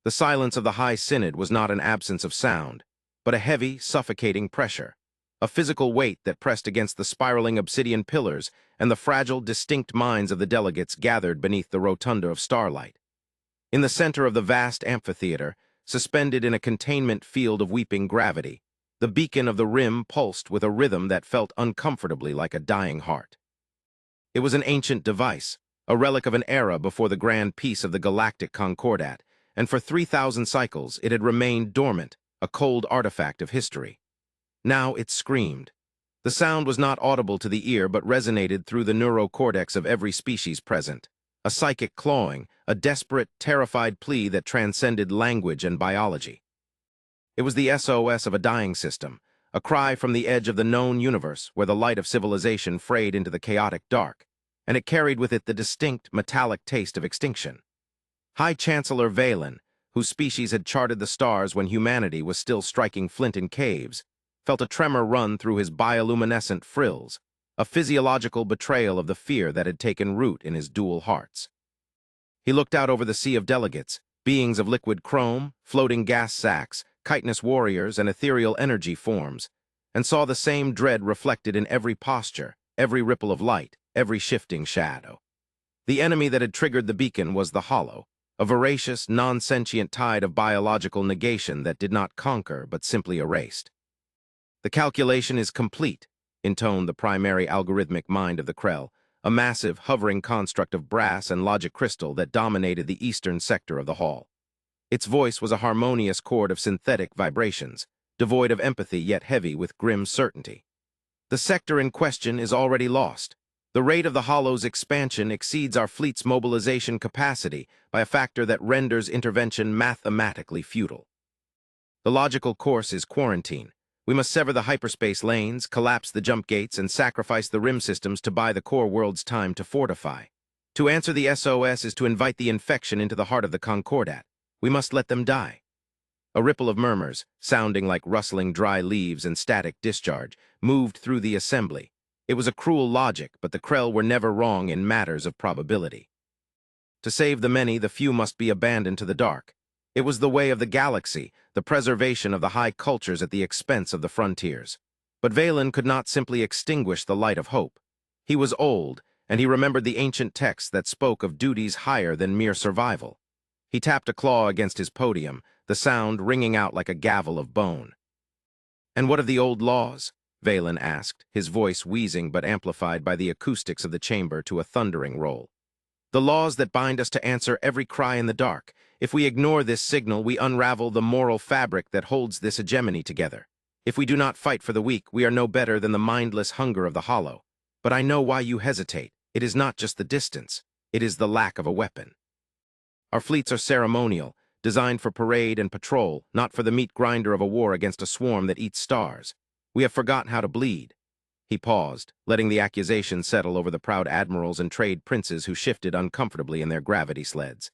The silence of the High Synod was not an absence of sound, but a heavy, suffocating pressure, a physical weight that pressed against the spiraling obsidian pillars and the fragile, distinct minds of the delegates gathered beneath the rotunda of starlight. In the center of the vast amphitheater, suspended in a containment field of weeping gravity, the beacon of the rim pulsed with a rhythm that felt uncomfortably like a dying heart. It was an ancient device, a relic of an era before the grand peace of the Galactic Concordat, and for 3,000 cycles it had remained dormant, a cold artifact of history. Now it screamed. The sound was not audible to the ear but resonated through the neurocortex of every species present, a psychic clawing, a desperate, terrified plea that transcended language and biology. It was the SOS of a dying system, a cry from the edge of the known universe where the light of civilization frayed into the chaotic dark, and it carried with it the distinct, metallic taste of extinction. High Chancellor Valen, whose species had charted the stars when humanity was still striking flint in caves, felt a tremor run through his bioluminescent frills, a physiological betrayal of the fear that had taken root in his dual hearts. He looked out over the sea of delegates, beings of liquid chrome, floating gas sacs, chitinous warriors, and ethereal energy forms, and saw the same dread reflected in every posture, every ripple of light, every shifting shadow. The enemy that had triggered the beacon was the Hollow, a voracious, non-sentient tide of biological negation that did not conquer but simply erased. "The calculation is complete," intoned the primary algorithmic mind of the Krell, a massive, hovering construct of brass and logic crystal that dominated the eastern sector of the hall. Its voice was a harmonious chord of synthetic vibrations, devoid of empathy yet heavy with grim certainty. "The sector in question is already lost. The rate of the Hollow's expansion exceeds our fleet's mobilization capacity by a factor that renders intervention mathematically futile. The logical course is quarantine. We must sever the hyperspace lanes, collapse the jump gates, and sacrifice the rim systems to buy the core world's time to fortify. To answer the SOS is to invite the infection into the heart of the Concordat. We must let them die." A ripple of murmurs, sounding like rustling dry leaves and static discharge, moved through the assembly. It was a cruel logic, but the Krell were never wrong in matters of probability. To save the many, the few must be abandoned to the dark. It was the way of the galaxy, the preservation of the high cultures at the expense of the frontiers. But Valen could not simply extinguish the light of hope. He was old, and he remembered the ancient texts that spoke of duties higher than mere survival. He tapped a claw against his podium, the sound ringing out like a gavel of bone. "And what of the old laws?" Valen asked, his voice wheezing but amplified by the acoustics of the chamber to a thundering roll. "The laws that bind us to answer every cry in the dark. If we ignore this signal, we unravel the moral fabric that holds this hegemony together. If we do not fight for the weak, we are no better than the mindless hunger of the Hollow. But I know why you hesitate. It is not just the distance. It is the lack of a weapon. Our fleets are ceremonial, designed for parade and patrol, not for the meat grinder of a war against a swarm that eats stars. We have forgotten how to bleed." He paused, letting the accusation settle over the proud admirals and trade princes who shifted uncomfortably in their gravity sleds.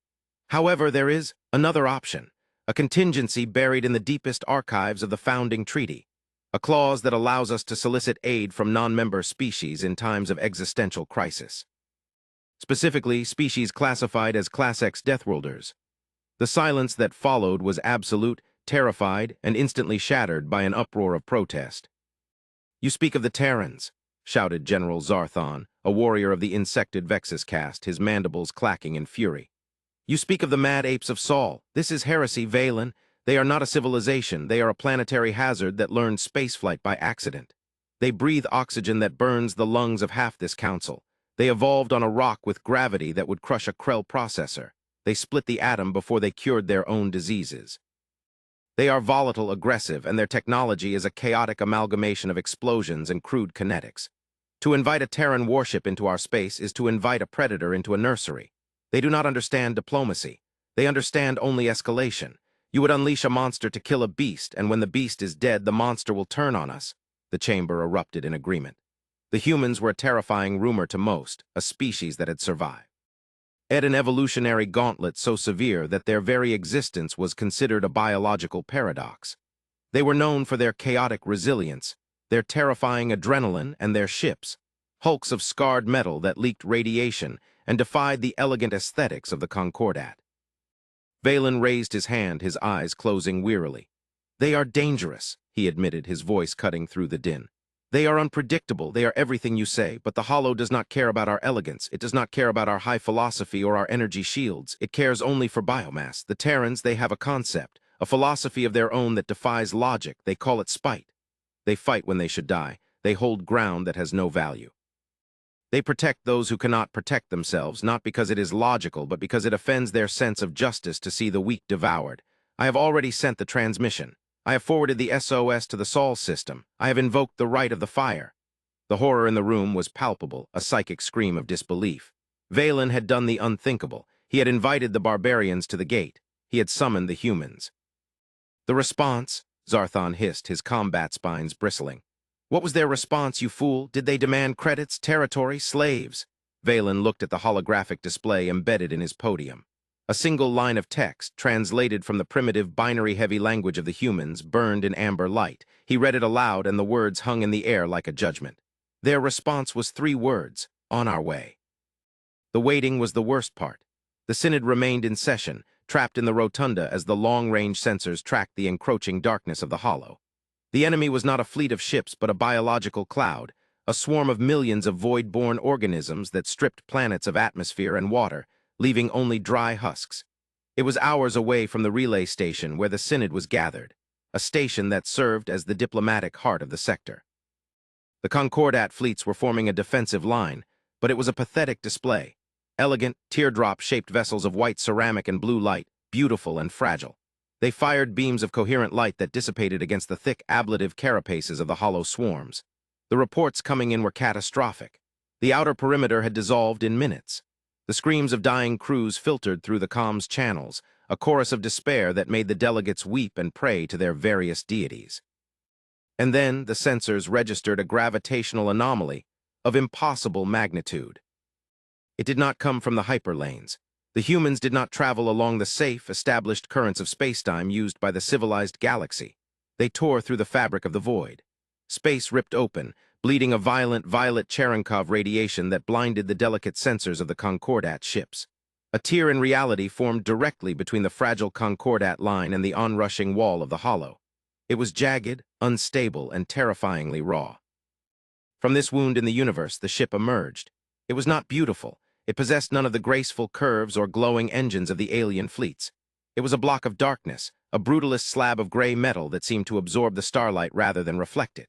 "However, there is another option, a contingency buried in the deepest archives of the founding treaty, a clause that allows us to solicit aid from non-member species in times of existential crisis. Specifically, species classified as Class X Deathworlders." The silence that followed was absolute, terrified, and instantly shattered by an uproar of protest. "You speak of the Terrans," shouted General Zarthon, a warrior of the insected Vexus caste, his mandibles clacking in fury. "You speak of the mad apes of Sol. This is heresy, Valen. They are not a civilization. They are a planetary hazard that learned spaceflight by accident. They breathe oxygen that burns the lungs of half this council. They evolved on a rock with gravity that would crush a Krell processor. They split the atom before they cured their own diseases. They are volatile, aggressive, and their technology is a chaotic amalgamation of explosions and crude kinetics. To invite a Terran warship into our space is to invite a predator into a nursery. They do not understand diplomacy. They understand only escalation. You would unleash a monster to kill a beast, and when the beast is dead, the monster will turn on us." The chamber erupted in agreement. The humans were a terrifying rumor to most, a species that had survived. An evolutionary gauntlet so severe that their very existence was considered a biological paradox. They were known for their chaotic resilience, their terrifying adrenaline, and their ships, hulks of scarred metal that leaked radiation and defied the elegant aesthetics of the Concordat. Valen raised his hand, his eyes closing wearily. "They are dangerous," he admitted, his voice cutting through the din. "They are unpredictable, they are everything you say, but the Hollow does not care about our elegance, it does not care about our high philosophy or our energy shields, it cares only for biomass. The Terrans, they have a concept, a philosophy of their own that defies logic, they call it spite. They fight when they should die, they hold ground that has no value. They protect those who cannot protect themselves, not because it is logical, but because it offends their sense of justice to see the weak devoured. I have already sent the transmission. I have forwarded the SOS to the Sol system. I have invoked the right of the fire." The horror in the room was palpable, a psychic scream of disbelief. Valen had done the unthinkable. He had invited the barbarians to the gate. He had summoned the humans. "The response?" Zarthon hissed, his combat spines bristling. "What was their response, you fool? Did they demand credits, territory, slaves?" Valen looked at the holographic display embedded in his podium. A single line of text, translated from the primitive binary-heavy language of the humans, burned in amber light. He read it aloud, and the words hung in the air like a judgment. Their response was 3 words: "On our way." The waiting was the worst part. The Synod remained in session, trapped in the rotunda as the long-range sensors tracked the encroaching darkness of the Hollow. The enemy was not a fleet of ships, but a biological cloud, a swarm of millions of void-born organisms that stripped planets of atmosphere and water, leaving only dry husks. It was hours away from the relay station where the Synod was gathered, a station that served as the diplomatic heart of the sector. The Concordat fleets were forming a defensive line, but it was a pathetic display. Elegant, teardrop-shaped vessels of white ceramic and blue light, beautiful and fragile. They fired beams of coherent light that dissipated against the thick ablative carapaces of the hollow swarms. The reports coming in were catastrophic. The outer perimeter had dissolved in minutes. The screams of dying crews filtered through the comms channels, a chorus of despair that made the delegates weep and pray to their various deities. And then the sensors registered a gravitational anomaly of impossible magnitude. It did not come from the hyperlanes. The humans did not travel along the safe, established currents of spacetime used by the civilized galaxy. They tore through the fabric of the void. Space ripped open, bleeding a violent violet Cherenkov radiation that blinded the delicate sensors of the Concordat ships. A tier in reality formed directly between the fragile Concordat line and the onrushing wall of the Hollow. It was jagged, unstable, and terrifyingly raw. From this wound in the universe, the ship emerged. It was not beautiful. It possessed none of the graceful curves or glowing engines of the alien fleets. It was a block of darkness, a brutalist slab of gray metal that seemed to absorb the starlight rather than reflect it.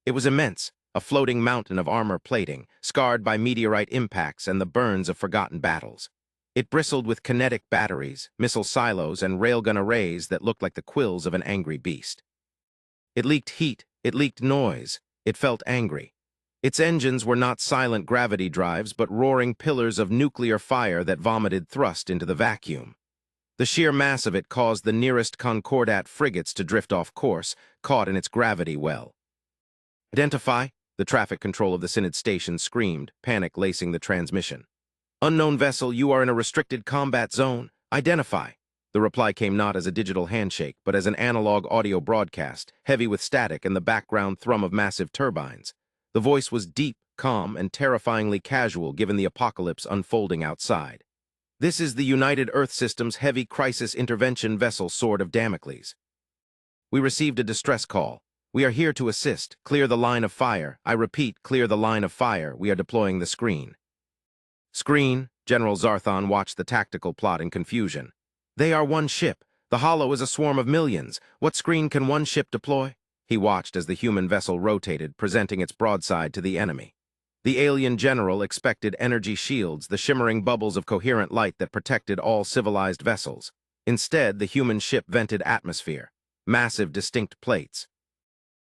It was immense, a floating mountain of armor plating, scarred by meteorite impacts and the burns of forgotten battles. It bristled with kinetic batteries, missile silos, and railgun arrays that looked like the quills of an angry beast. It leaked heat, it leaked noise, it felt angry. Its engines were not silent gravity drives, but roaring pillars of nuclear fire that vomited thrust into the vacuum. The sheer mass of it caused the nearest Concordat frigates to drift off course, caught in its gravity well. "Identify," the traffic control of the Synod station screamed, panic lacing the transmission. "Unknown vessel, you are in a restricted combat zone. Identify." The reply came not as a digital handshake, but as an analog audio broadcast, heavy with static and the background thrum of massive turbines. The voice was deep, calm, and terrifyingly casual given the apocalypse unfolding outside. "This is the United Earth System's heavy crisis intervention vessel Sword of Damocles. We received a distress call. We are here to assist. Clear the line of fire. I repeat, clear the line of fire. We are deploying the screen." "Screen?" General Zarthon watched the tactical plot in confusion. "They are one ship. The Hollow is a swarm of millions. What screen can one ship deploy?" He watched as the human vessel rotated, presenting its broadside to the enemy. The alien general expected energy shields, the shimmering bubbles of coherent light that protected all civilized vessels. Instead, the human ship vented atmosphere, massive distinct plates.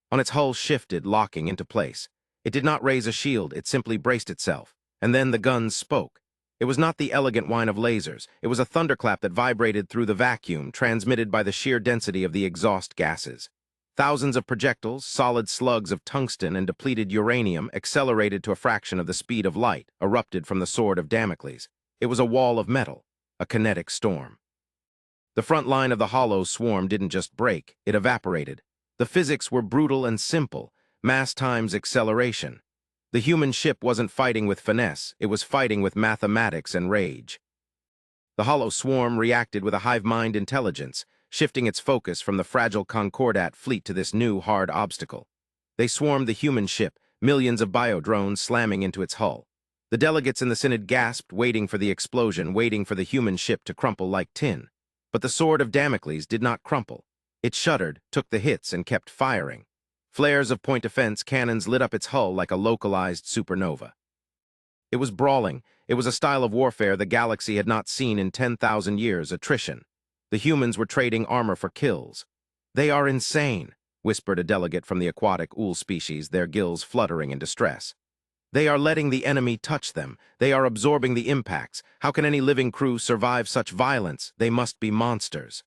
On its hull shifted, locking into place. It did not raise a shield, it simply braced itself. And then the guns spoke. It was not the elegant whine of lasers. It was a thunderclap that vibrated through the vacuum, transmitted by the sheer density of the exhaust gases. Thousands of projectiles, solid slugs of tungsten and depleted uranium, accelerated to a fraction of the speed of light, erupted from the Sword of Damocles. It was a wall of metal, a kinetic storm. The front line of the Hollow swarm didn't just break, it evaporated. The physics were brutal and simple, mass times acceleration. The human ship wasn't fighting with finesse, it was fighting with mathematics and rage. The hollow swarm reacted with a hive-mind intelligence, shifting its focus from the fragile Concordat fleet to this new, hard obstacle. They swarmed the human ship, millions of biodrones slamming into its hull. The delegates in the Synod gasped, waiting for the explosion, waiting for the human ship to crumple like tin. But the sword of Damocles did not crumple. It shuddered, took the hits, and kept firing. Flares of point-defense cannons lit up its hull like a localized supernova. It was brawling. It was a style of warfare the galaxy had not seen in 10,000 years, attrition. The humans were trading armor for kills. "They are insane," whispered a delegate from the aquatic ool species, their gills fluttering in distress. "They are letting the enemy touch them. They are absorbing the impacts. How can any living crew survive such violence? They must be monsters."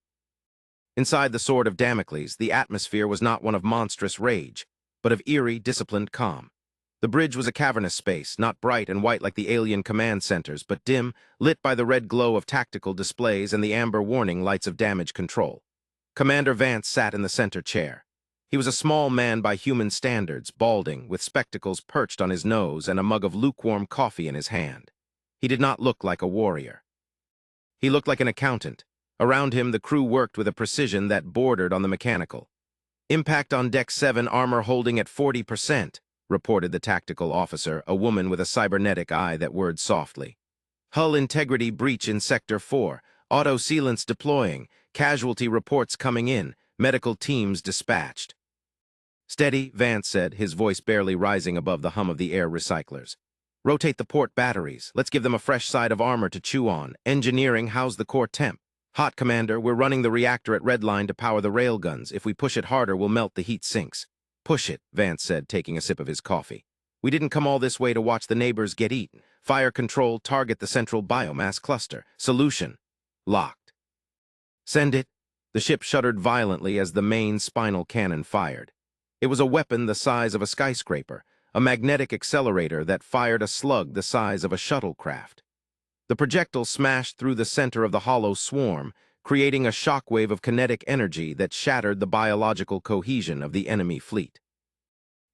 Inside the sword of Damocles, the atmosphere was not one of monstrous rage, but of eerie, disciplined calm. The bridge was a cavernous space, not bright and white like the alien command centers, but dim, lit by the red glow of tactical displays and the amber warning lights of damage control. Commander Vance sat in the center chair. He was a small man by human standards, balding, with spectacles perched on his nose and a mug of lukewarm coffee in his hand. He did not look like a warrior. He looked like an accountant. Around him, the crew worked with a precision that bordered on the mechanical. "Impact on Deck 7, armor holding at 40%, reported the tactical officer, a woman with a cybernetic eye that whirred softly. "Hull integrity breach in Sector 4, auto sealants deploying, casualty reports coming in, medical teams dispatched." "Steady," Vance said, his voice barely rising above the hum of the air recyclers. "Rotate the port batteries. Let's give them a fresh side of armor to chew on. Engineering, how's the core temp?" "Hot, Commander. We're running the reactor at redline to power the railguns. If we push it harder, we'll melt the heat sinks." "Push it," Vance said, taking a sip of his coffee. "We didn't come all this way to watch the neighbors get eaten. Fire control, target the central biomass cluster. Solution. Locked." "Send it." The ship shuddered violently as the main spinal cannon fired. It was a weapon the size of a skyscraper, a magnetic accelerator that fired a slug the size of a shuttlecraft. The projectile smashed through the center of the hollow swarm, creating a shockwave of kinetic energy that shattered the biological cohesion of the enemy fleet.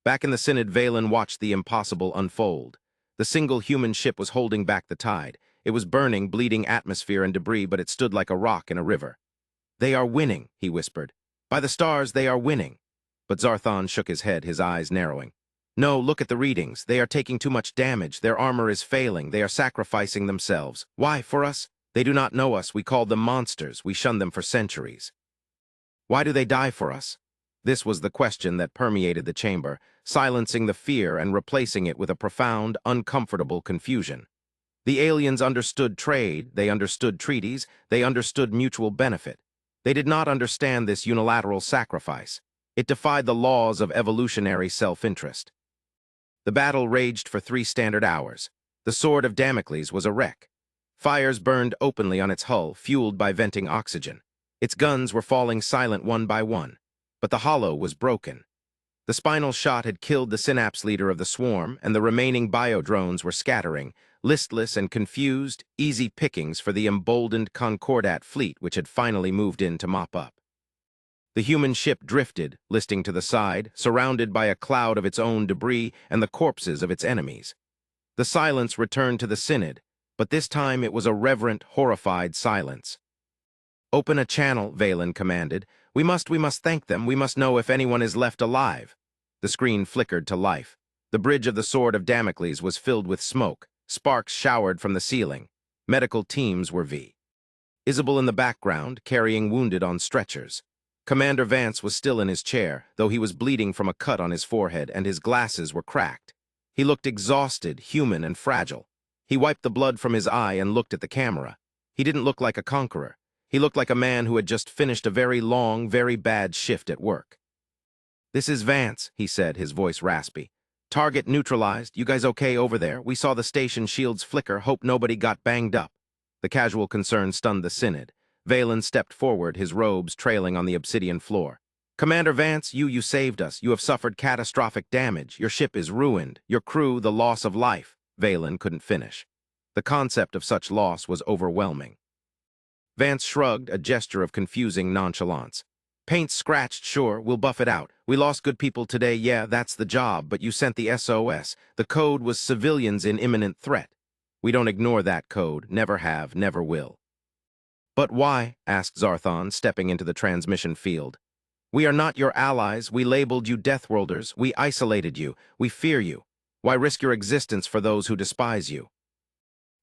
Back in the Synod, Valen watched the impossible unfold. The single human ship was holding back the tide. It was burning, bleeding atmosphere and debris, but it stood like a rock in a river. "They are winning," he whispered. "By the stars, they are winning." But Zarthon shook his head, his eyes narrowing. "No, look at the readings. They are taking too much damage. Their armor is failing. They are sacrificing themselves. Why, for us? They do not know us. We called them monsters. We shunned them for centuries. Why do they die for us?" This was the question that permeated the chamber, silencing the fear and replacing it with a profound, uncomfortable confusion. The aliens understood trade, they understood treaties, they understood mutual benefit. They did not understand this unilateral sacrifice. It defied the laws of evolutionary self-interest. The battle raged for 3 standard hours. The sword of Damocles was a wreck. Fires burned openly on its hull, fueled by venting oxygen. Its guns were falling silent one by one. But the hollow was broken. The spinal shot had killed the synapse leader of the swarm, and the remaining biodrones were scattering, listless and confused, easy pickings for the emboldened Concordat fleet which had finally moved in to mop up. The human ship drifted, listing to the side, surrounded by a cloud of its own debris and the corpses of its enemies. The silence returned to the Synod, but this time it was a reverent, horrified silence. "Open a channel," Valen commanded. We must thank them. We must know if anyone is left alive." The screen flickered to life. The bridge of the sword of Damocles was filled with smoke. Sparks showered from the ceiling. Medical teams were visible in the background, carrying wounded on stretchers. Commander Vance was still in his chair, though he was bleeding from a cut on his forehead and his glasses were cracked. He looked exhausted, human, and fragile. He wiped the blood from his eye and looked at the camera. He didn't look like a conqueror. He looked like a man who had just finished a very long, very bad shift at work. "This is Vance," he said, his voice raspy. "Target neutralized. You guys okay over there? We saw the station shields flicker. Hope nobody got banged up." The casual concern stunned the Synod. Valen stepped forward, his robes trailing on the obsidian floor. "Commander Vance, you saved us. You have suffered catastrophic damage. Your ship is ruined. Your crew, the loss of life." Valen couldn't finish. The concept of such loss was overwhelming. Vance shrugged, a gesture of confusing nonchalance. "Paint's scratched, sure. We'll buff it out. We lost good people today, yeah, that's the job, but you sent the SOS. The code was civilians in imminent threat. We don't ignore that code. Never have, never will." "But why?" asked Zarthon, stepping into the transmission field. "We are not your allies. We labeled you Deathworlders. We isolated you. We fear you. Why risk your existence for those who despise you?"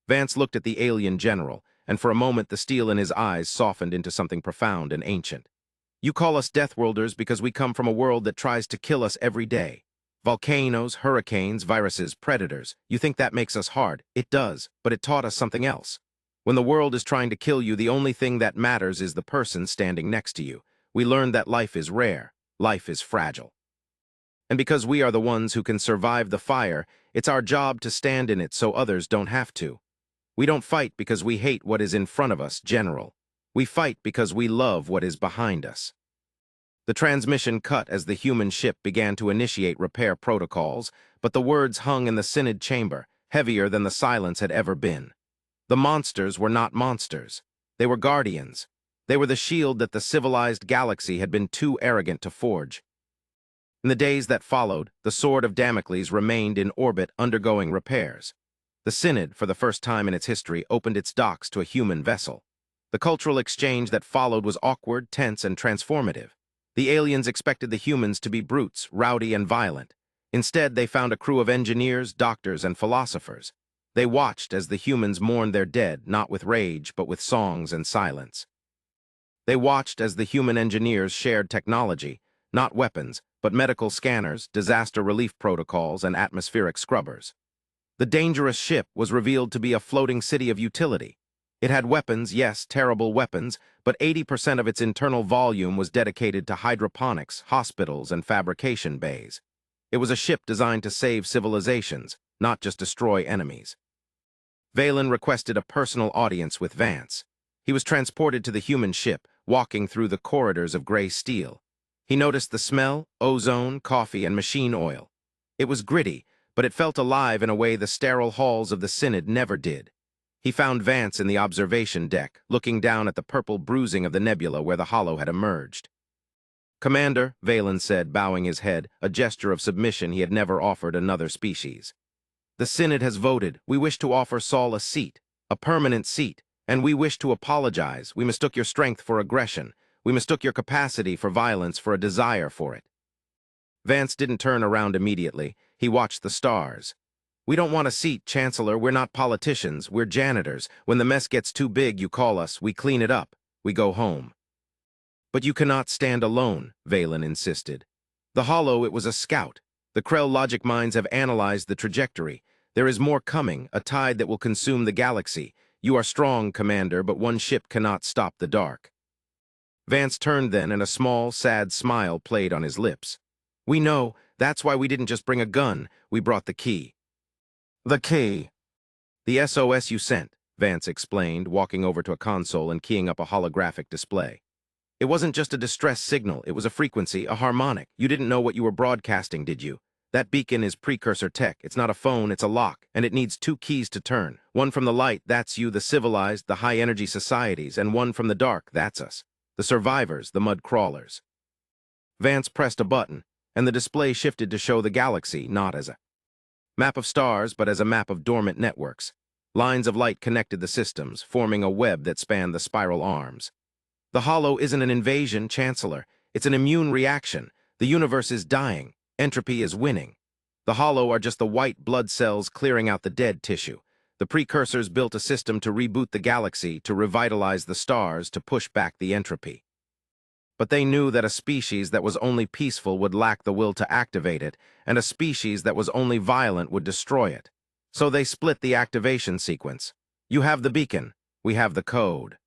Vance looked at the alien general, and for a moment the steel in his eyes softened into something profound and ancient. "You call us Deathworlders because we come from a world that tries to kill us every day. Volcanoes, hurricanes, viruses, predators. You think that makes us hard. It does, but it taught us something else. When the world is trying to kill you, the only thing that matters is the person standing next to you. We learned that life is rare, life is fragile. And because we are the ones who can survive the fire, it's our job to stand in it so others don't have to. We don't fight because we hate what is in front of us, General. We fight because we love what is behind us." The transmission cut as the human ship began to initiate repair protocols, but the words hung in the Synod chamber, heavier than the silence had ever been. The monsters were not monsters. They were guardians. They were the shield that the civilized galaxy had been too arrogant to forge. In the days that followed, the Sword of Damocles remained in orbit undergoing repairs. The Synod, for the first time in its history, opened its docks to a human vessel. The cultural exchange that followed was awkward, tense, and transformative. The aliens expected the humans to be brutes, rowdy, and violent. Instead, they found a crew of engineers, doctors, and philosophers. They watched as the humans mourned their dead, not with rage, but with songs and silence. They watched as the human engineers shared technology, not weapons, but medical scanners, disaster relief protocols, and atmospheric scrubbers. The dangerous ship was revealed to be a floating city of utility. It had weapons, yes, terrible weapons, but 80% of its internal volume was dedicated to hydroponics, hospitals, and fabrication bays. It was a ship designed to save civilizations, not just destroy enemies. Valen requested a personal audience with Vance. He was transported to the human ship, walking through the corridors of gray steel. He noticed the smell, ozone, coffee, and machine oil. It was gritty, but it felt alive in a way the sterile halls of the Synod never did. He found Vance in the observation deck, looking down at the purple bruising of the nebula where the hollow had emerged. "Commander," Valen said, bowing his head, a gesture of submission he had never offered another species. "The Synod has voted. We wish to offer Saul a seat, a permanent seat, and we wish to apologize. We mistook your strength for aggression. We mistook your capacity for violence for a desire for it." Vance didn't turn around immediately. He watched the stars. "We don't want a seat, Chancellor. We're not politicians. We're janitors. When the mess gets too big, you call us. We clean it up. We go home." "But you cannot stand alone," Valen insisted. "The hollow, it was a scout. The Krell logic minds have analyzed the trajectory. There is more coming, a tide that will consume the galaxy. You are strong, Commander, but one ship cannot stop the dark." Vance turned then, and a small, sad smile played on his lips. "We know. That's why we didn't just bring a gun. We brought the key." "The key?" "The SOS you sent," Vance explained, walking over to a console and keying up a holographic display. "It wasn't just a distress signal. It was a frequency, a harmonic. You didn't know what you were broadcasting, did you? That beacon is precursor tech. It's not a phone, it's a lock, and it needs 2 keys to turn. One from the light, that's you, the civilized, the high-energy societies, and one from the dark, that's us, the survivors, the mud crawlers." Vance pressed a button, and the display shifted to show the galaxy not as a map of stars, but as a map of dormant networks. Lines of light connected the systems, forming a web that spanned the spiral arms. "The hollow isn't an invasion, Chancellor. It's an immune reaction. The universe is dying. Entropy is winning. The hollow are just the white blood cells clearing out the dead tissue. The precursors built a system to reboot the galaxy, to revitalize the stars, to push back the entropy. But they knew that a species that was only peaceful would lack the will to activate it, and a species that was only violent would destroy it. So they split the activation sequence. You have the beacon. We have the code."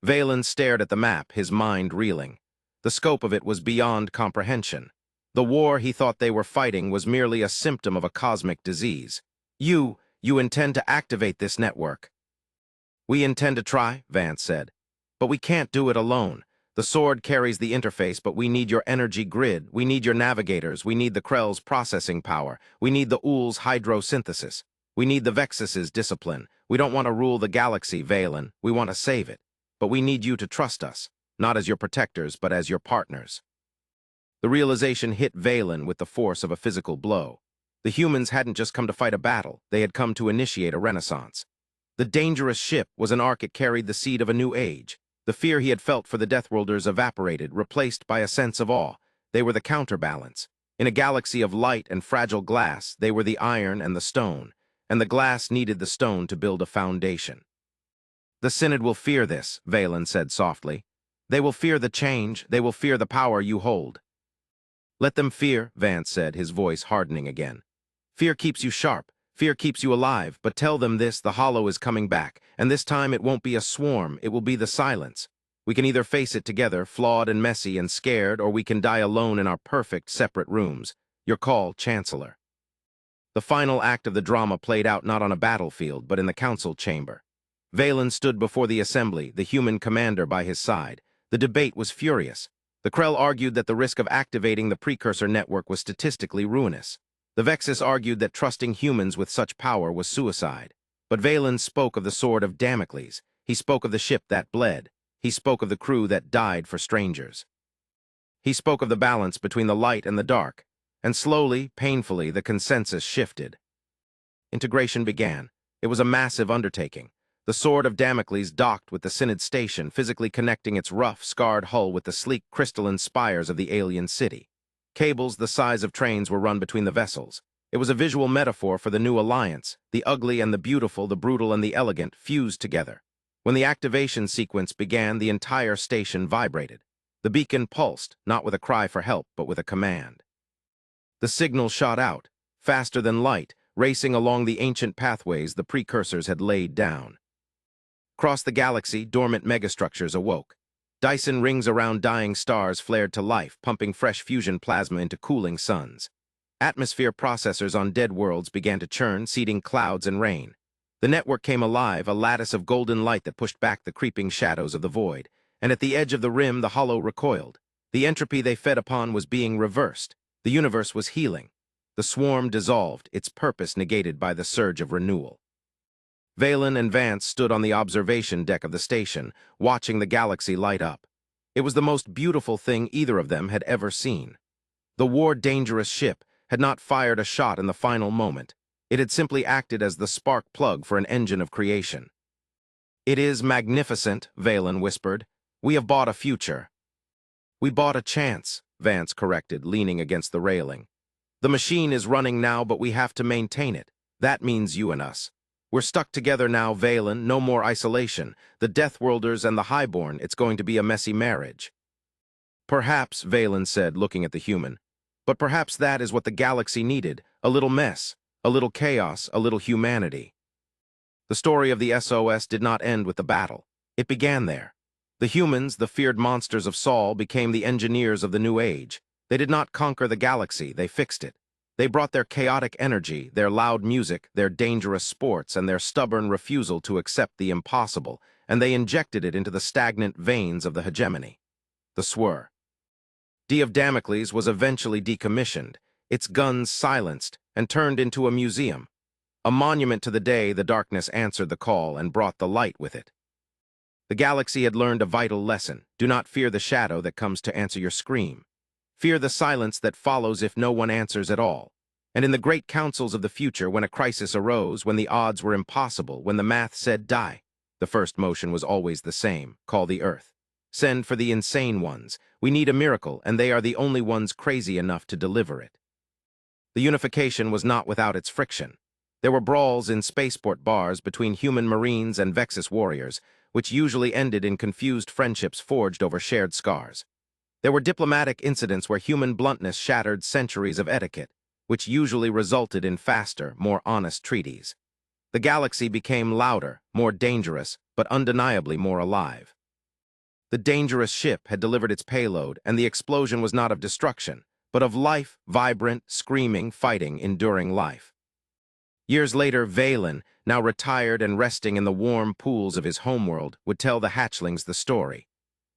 Valen stared at the map, his mind reeling. The scope of it was beyond comprehension. The war he thought they were fighting was merely a symptom of a cosmic disease. You intend to activate this network." "We intend to try," Vance said. "But we can't do it alone. The sword carries the interface, but we need your energy grid. We need your navigators. We need the Krell's processing power. We need the Ool's hydrosynthesis. We need the Vexus's discipline. We don't want to rule the galaxy, Valen. We want to save it. But we need you to trust us, not as your protectors, but as your partners." The realization hit Valen with the force of a physical blow. The humans hadn't just come to fight a battle, they had come to initiate a renaissance. The dangerous ship was an ark. It carried the seed of a new age. The fear he had felt for the Deathworlders evaporated, replaced by a sense of awe. They were the counterbalance. In a galaxy of light and fragile glass, they were the iron and the stone, and the glass needed the stone to build a foundation. "The Synod will fear this," Valen said softly. "They will fear the change. They will fear the power you hold." "Let them fear," Vance said, his voice hardening again. "Fear keeps you sharp. Fear keeps you alive, but tell them this: the Hollow is coming back, and this time it won't be a swarm, it will be the silence. We can either face it together, flawed and messy and scared, or we can die alone in our perfect, separate rooms. Your call, Chancellor." The final act of the drama played out not on a battlefield, but in the council chamber. Valen stood before the assembly, the human commander by his side. The debate was furious. The Krell argued that the risk of activating the precursor network was statistically ruinous. The Vexus argued that trusting humans with such power was suicide. But Valen spoke of the sword of Damocles. He spoke of the ship that bled. He spoke of the crew that died for strangers. He spoke of the balance between the light and the dark. And slowly, painfully, the consensus shifted. Integration began. It was a massive undertaking. The sword of Damocles docked with the Synod station, physically connecting its rough, scarred hull with the sleek, crystalline spires of the alien city. Cables the size of trains were run between the vessels. It was a visual metaphor for the new alliance. The ugly and the beautiful, the brutal and the elegant, fused together. When the activation sequence began, the entire station vibrated. The beacon pulsed, not with a cry for help, but with a command. The signal shot out, faster than light, racing along the ancient pathways the precursors had laid down. Across the galaxy, dormant megastructures awoke. Dyson rings around dying stars flared to life, pumping fresh fusion plasma into cooling suns. Atmosphere processors on dead worlds began to churn, seeding clouds and rain. The network came alive, a lattice of golden light that pushed back the creeping shadows of the void. And at the edge of the rim, the Hollow recoiled. The entropy they fed upon was being reversed. The universe was healing. The swarm dissolved, its purpose negated by the surge of renewal. Valen and Vance stood on the observation deck of the station, watching the galaxy light up. It was the most beautiful thing either of them had ever seen. The war-dangerous ship had not fired a shot in the final moment. It had simply acted as the spark plug for an engine of creation. "It is magnificent," Valen whispered. "We have bought a future." "We bought a chance," Vance corrected, leaning against the railing. "The machine is running now, but we have to maintain it. That means you and us. We're stuck together now, Valen, no more isolation. The Deathworlders and the Highborn, it's going to be a messy marriage." "Perhaps," Valen said, looking at the human. "But perhaps that is what the galaxy needed. A little mess, a little chaos, a little humanity." The story of the SOS did not end with the battle. It began there. The humans, the feared monsters of Saul, became the engineers of the new age. They did not conquer the galaxy, they fixed it. They brought their chaotic energy, their loud music, their dangerous sports, and their stubborn refusal to accept the impossible, and they injected it into the stagnant veins of the hegemony. The SWR. D of Damocles was eventually decommissioned, its guns silenced, and turned into a museum. A monument to the day the darkness answered the call and brought the light with it. The galaxy had learned a vital lesson. Do not fear the shadow that comes to answer your scream. Fear the silence that follows if no one answers at all. And in the great councils of the future, when a crisis arose, when the odds were impossible, when the math said die, the first motion was always the same: call the Earth. Send for the insane ones. We need a miracle, and they are the only ones crazy enough to deliver it. The unification was not without its friction. There were brawls in spaceport bars between human marines and Vexus warriors, which usually ended in confused friendships forged over shared scars. There were diplomatic incidents where human bluntness shattered centuries of etiquette, which usually resulted in faster, more honest treaties. The galaxy became louder, more dangerous, but undeniably more alive. The dangerous ship had delivered its payload, and the explosion was not of destruction, but of life, vibrant, screaming, fighting, enduring life. Years later, Valen, now retired and resting in the warm pools of his homeworld, would tell the hatchlings the story.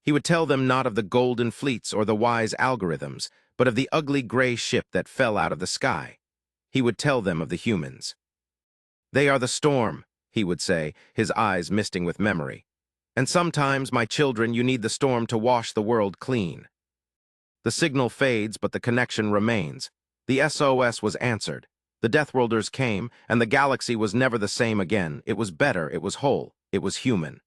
He would tell them not of the golden fleets or the wise algorithms, but of the ugly gray ship that fell out of the sky. He would tell them of the humans. "They are the storm," he would say, his eyes misting with memory. "And sometimes, my children, you need the storm to wash the world clean." The signal fades, but the connection remains. The SOS was answered. The Deathworlders came, and the galaxy was never the same again. It was better, it was whole, it was human.